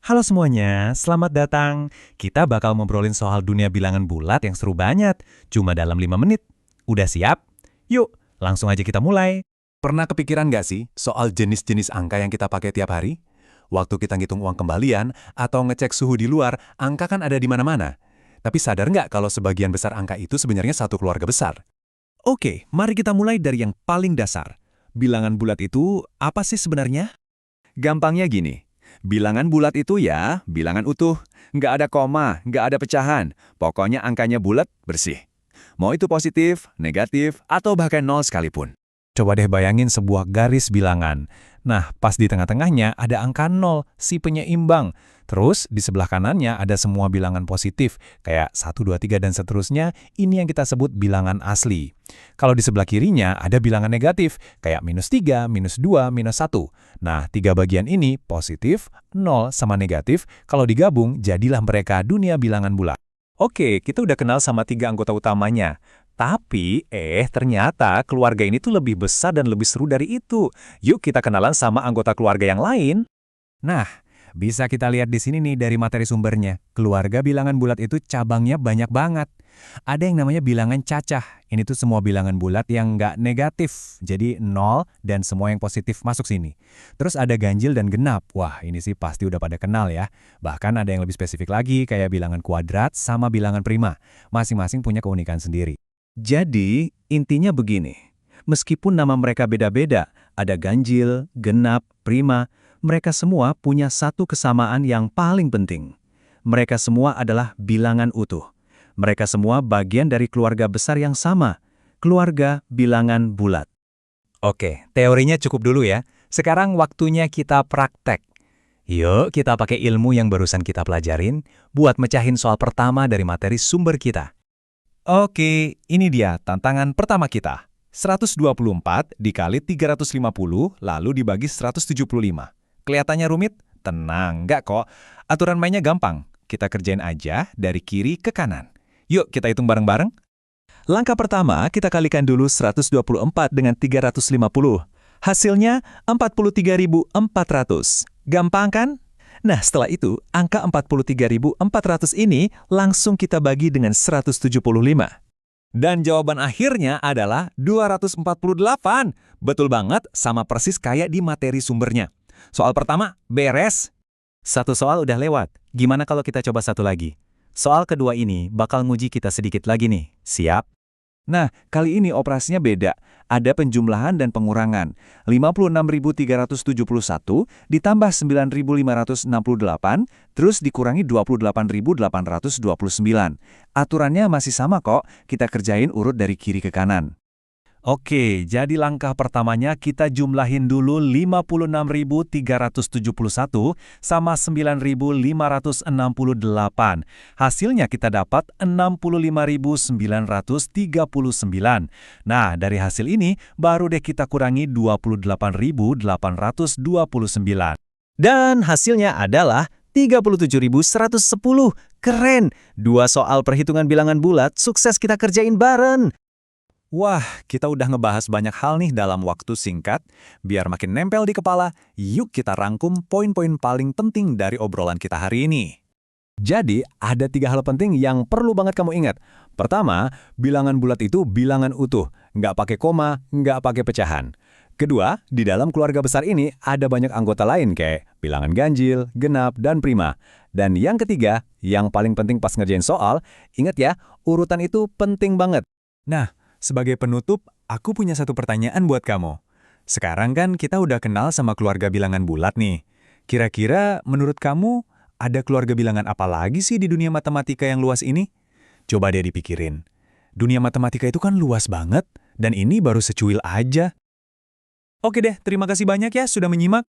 Halo semuanya, selamat datang. Kita bakal ngobrolin soal dunia bilangan bulat yang seru banget, cuma dalam 5 menit. Udah siap? Yuk, langsung aja kita mulai. Pernah kepikiran nggak sih soal jenis-jenis angka yang kita pakai tiap hari? Waktu kita ngitung uang kembalian atau ngecek suhu di luar, angka kan ada di mana-mana. Tapi sadar nggak kalau sebagian besar angka itu sebenarnya satu keluarga besar? Oke, mari kita mulai dari yang paling dasar. Bilangan bulat itu apa sih sebenarnya? Gampangnya gini, bilangan bulat itu ya bilangan utuh. Nggak ada koma, nggak ada pecahan. Pokoknya angkanya bulat, bersih. Mau itu positif, negatif, atau bahkan nol sekalipun. Coba deh bayangin sebuah garis bilangan. Nah, pas di tengah-tengahnya ada angka 0, si penyeimbang. Terus di sebelah kanannya ada semua bilangan positif, kayak 1, 2, 3, dan seterusnya. Ini yang kita sebut bilangan asli. Kalau di sebelah kirinya ada bilangan negatif, kayak -3, -2, -1. Nah, tiga bagian ini positif, 0, sama negatif. Kalau digabung, jadilah mereka dunia bilangan bulat. Oke, kita udah kenal sama tiga anggota utamanya. Tapi, ternyata keluarga ini tuh lebih besar dan lebih seru dari itu. Yuk kita kenalan sama anggota keluarga yang lain. Nah, bisa kita lihat di sini nih dari materi sumbernya. Keluarga bilangan bulat itu cabangnya banyak banget. Ada yang namanya bilangan cacah. Ini tuh semua bilangan bulat yang nggak negatif. Jadi 0 dan semua yang positif masuk sini. Terus ada ganjil dan genap. Wah, ini sih pasti udah pada kenal ya. Bahkan ada yang lebih spesifik lagi kayak bilangan kuadrat sama bilangan prima. Masing-masing punya keunikan sendiri. Jadi, intinya begini. Meskipun nama mereka beda-beda, ada ganjil, genap, prima, mereka semua punya satu kesamaan yang paling penting. Mereka semua adalah bilangan utuh. Mereka semua bagian dari keluarga besar yang sama, keluarga bilangan bulat. Oke, teorinya cukup dulu ya. Sekarang waktunya kita praktek. Yuk kita pakai ilmu yang barusan kita pelajarin buat mecahin soal pertama dari materi sumber kita. Oke, ini dia tantangan pertama kita. 124 dikali 350 lalu dibagi 175. Kelihatannya rumit? Tenang, nggak kok. Aturan mainnya gampang. Kita kerjain aja dari kiri ke kanan. Yuk kita hitung bareng-bareng. Langkah pertama, kita kalikan dulu 124 dengan 350. Hasilnya 43.400. Gampang kan? Nah, setelah itu, angka 43.400 ini langsung kita bagi dengan 175. Dan jawaban akhirnya adalah 248. Betul banget, sama persis kayak di materi sumbernya. Soal pertama, beres. Satu soal udah lewat. Gimana kalau kita coba satu lagi? Soal kedua ini bakal nguji kita sedikit lagi nih. Siap? Nah, kali ini operasinya beda. Ada penjumlahan dan pengurangan. 56.371 ditambah 9.568, terus dikurangi 28.829. Aturannya masih sama kok, kita kerjain urut dari kiri ke kanan. Oke, jadi langkah pertamanya kita jumlahin dulu 56.371 sama 9.568. Hasilnya kita dapat 65.939. Nah, dari hasil ini baru deh kita kurangi 28.829. Dan hasilnya adalah 37.110. Keren! Dua soal perhitungan bilangan bulat sukses kita kerjain bareng. Wah, kita udah ngebahas banyak hal nih dalam waktu singkat. Biar makin nempel di kepala, yuk kita rangkum poin-poin paling penting dari obrolan kita hari ini. Jadi, ada 3 hal penting yang perlu banget kamu ingat. Pertama, bilangan bulat itu bilangan utuh. Nggak pakai koma, nggak pakai pecahan. Kedua, di dalam keluarga besar ini ada banyak anggota lain kayak bilangan ganjil, genap, dan prima. Dan yang ketiga, yang paling penting pas ngerjain soal, ingat ya, urutan itu penting banget. Nah, sebagai penutup, aku punya satu pertanyaan buat kamu. Sekarang kan kita udah kenal sama keluarga bilangan bulat nih. Kira-kira menurut kamu ada keluarga bilangan apa lagi sih di dunia matematika yang luas ini? Coba deh dipikirin. Dunia matematika itu kan luas banget, dan ini baru secuil aja. Oke deh, terima kasih banyak ya sudah menyimak.